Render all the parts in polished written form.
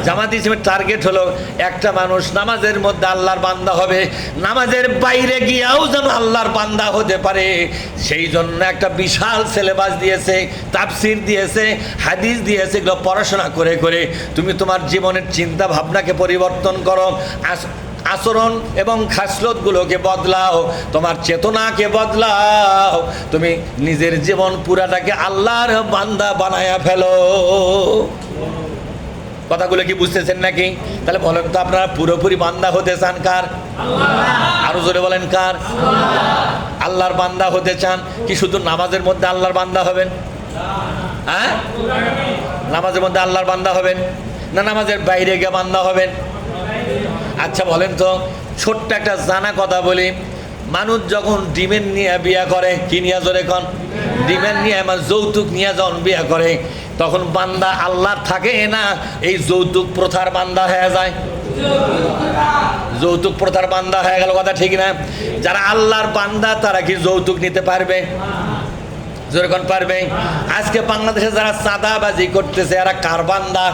জামাত ইসলামের টার্গেট হলো একটা মানুষ নামাজের মধ্যে আল্লাহর বান্দা হবে, নামাজের বাইরে গিয়েও যেন আল্লাহর বান্দা হতে পারে। সেই জন্য একটা বিশাল সিলেবাস দিয়েছে, তাফসির দিয়েছে, হাদিস দিয়েছে। এগুলো পড়াশোনা করে করে তুমি তোমার জীবনের চিন্তা ভাবনাকে পরিবর্তন করো, আচরণ এবং খাসলতগুলোকে বদলাও, তোমার চেতনাকে বদলাও, তুমি নিজের জীবন পুরাটাকে আল্লাহর বান্দা বানায়া ফেলো। কথাগুলো কি বুঝতেছেন নাকি? তাহলে বলেন তো, আপনারা পুরোপুরি বান্দা হতে চান কার? আরো জোরে বলেন কার? আল্লাহর বান্দা হতে চান কি শুধু নামাজের মধ্যে আল্লাহর বান্দা হবেন? হ্যাঁ, নামাজের মধ্যে আল্লাহর বান্দা হবেন না নামাজের বাইরে গিয়ে বান্দা হবেন? আচ্ছা বলেন তো, ছোট্ট একটা জানা কথা বলি, মানুষ যখন ডিমেন্ড নিয়ে বিয়ে করে, কি নিয়ে জোরে কন? ডিমেন্ড নিয়ে, আমার যৌতুক নিয়ে যখন বিয়ে করে, তখন বান্দা আল্লাহর থাকে না, এই যৌতুক প্রথার বান্দা হয়ে যায়। যৌতুক প্রথার বান্দা হয়ে গেল, কথা ঠিক না? যারা আল্লাহর বান্দা তারা কি যৌতুক নিতে পারবে? যেরকম পারবে? আজকে বাংলাদেশে যারা চাঁদাবাজি করতেছে এরা কার বান্দা?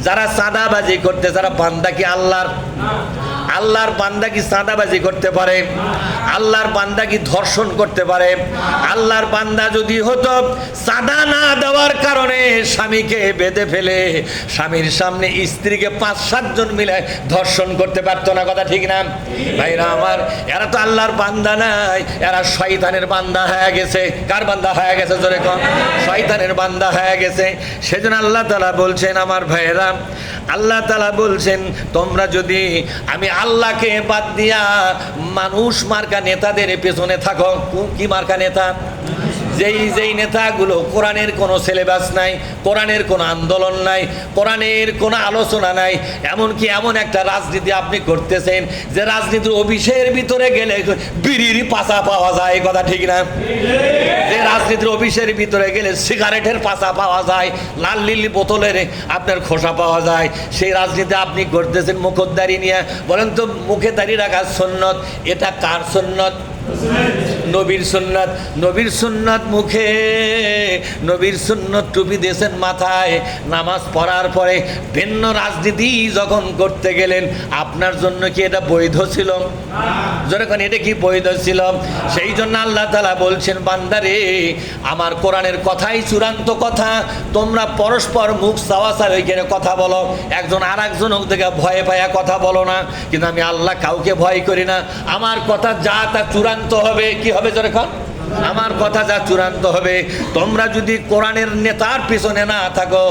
যারা চাঁদাবাজি করতেছে যারা বান্দা কি আল্লাহর? আল্লাহর বান্দা কি চাঁদাবাজি করতে পারে? আল্লাহর বান্দা কি ধর্ষণ করতে পারে? আল্লাহর বান্দা যদি হতো, চাঁদা না দেওয়ার কারণে স্বামীকে বেঁধে ফেলে স্বামীর সামনে স্ত্রীকে 5-7 জন মিলে ধর্ষণ করতে পারতো না, কথা ঠিক না? ভাইরা আমার, এরা তো আল্লাহর বান্দা নাই, এরা শয়তানের বান্দা হয়ে গেছে। কার বান্দা হয়ে গেছে জোরে কম? শয়তানের বান্দা হয়ে গেছে। সেজন্য আল্লাহ তাআলা বলছেন, আমার ভাইয়েরা, আল্লাহ তাআলা বলছেন, তোমরা যদি আমি আল্লাহকে বাদ দিয়া মানুষ মার্কা নেতাদের পেছনে থাকো। কি মার্কা নেতা? যেই নেতাগুলো কোরআনের কোনো সিলেবাস নাই, কোরআনের কোনো আন্দোলন নাই, কোরআনের কোনো আলোচনা নাই, এমনকি এমন একটা রাজনীতি আপনি করতেছেন যে রাজনীতির অফিসের ভিতরে গেলে বিড়ির পাশা পাওয়া যায়, কথা ঠিক না? যে রাজনীতির অফিসের ভিতরে গেলে সিগারেটের পাশা পাওয়া যায়, লাল লিলি বোতলের আপনার খোসা পাওয়া যায়, সেই রাজনীতি আপনি করতেছেন মুখোদ্দারি নিয়ে। বলেন তো, মুখে দাঁড়িয়ে রাখার সুন্নত, এটা কার সুন্নত? নবীর সুন্নাত। নবীর সুন্নাত মুখে, নবীর সুন্নাত টুপি দিয়েছেন মাথায়, নামাজ পড়ার পরে ভিন্ন রাজনীতি যখন করতে গেলেন, আপনার জন্য কি এটা বৈধ ছিল? যখন এটা কি বৈধ ছিল? সেই জন্য আল্লাহ তাআলা বলছেন, বান্দারে, আমার কোরআনের কথাই চূড়ান্ত কথা, তোমরা পরস্পর মুখ চাওয়াচাওয়ি ওইখানে কথা বলো, একজন আর একজন থেকে ভয়ে পায়া কথা বলো না, কিন্তু আমি আল্লাহ কাউকে ভয় করি না। আমার কথা যা তা চূড়ান্ত হবে। কি হবে যেরকম? আমার কথা যা চূড়ান্ত হবে। তোমরা যদি কোরআনের নেতার পেছনে না থাকো,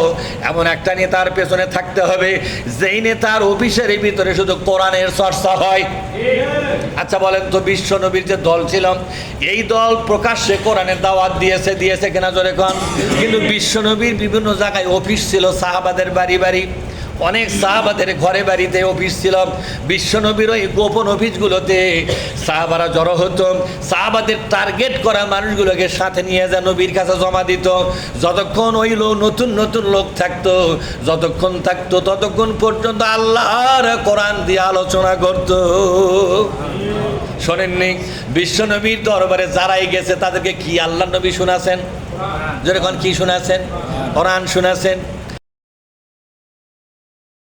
এমন একটা নেতার পেছনে থাকতে হবে যেই নেতার অফিসের ভিতরে শুধু কোরআনের চর্চা হয়। আচ্ছা বলেন তো, বিশ্ব নবীর যে দল ছিল, এই দল প্রকাশ্যে কোরআনের দাওয়াত দিয়েছে কিনা জোরে কোন? কিন্তু বিশ্ব নবীর বিভিন্ন জায়গায় অফিস ছিল, সাহাবাদের বাড়ি বাড়ি, অনেক সাহাবাদের ঘরে বাড়িতে অফিস ছিল। বিশ্বনবীর ওই গোপন অফিসগুলোতে সাহাবারা জড়ো হতো, সাহাবাদের টার্গেট করা মানুষগুলোকে সাথে নিয়ে যা নবীর কাছে জমা দিত। যতক্ষণ ওই নতুন নতুন লোক থাকতো, যতক্ষণ থাকতো ততক্ষণ পর্যন্ত আল্লাহর কোরআন দিয়ে আলোচনা করত। শোনেননি? বিশ্বনবীর দরবারে যারাই গেছে তাদেরকে কি আল্লাহ নবী শোনাছেন? যেরকম কি শোনাছেন? কোরআন শোনাছেন।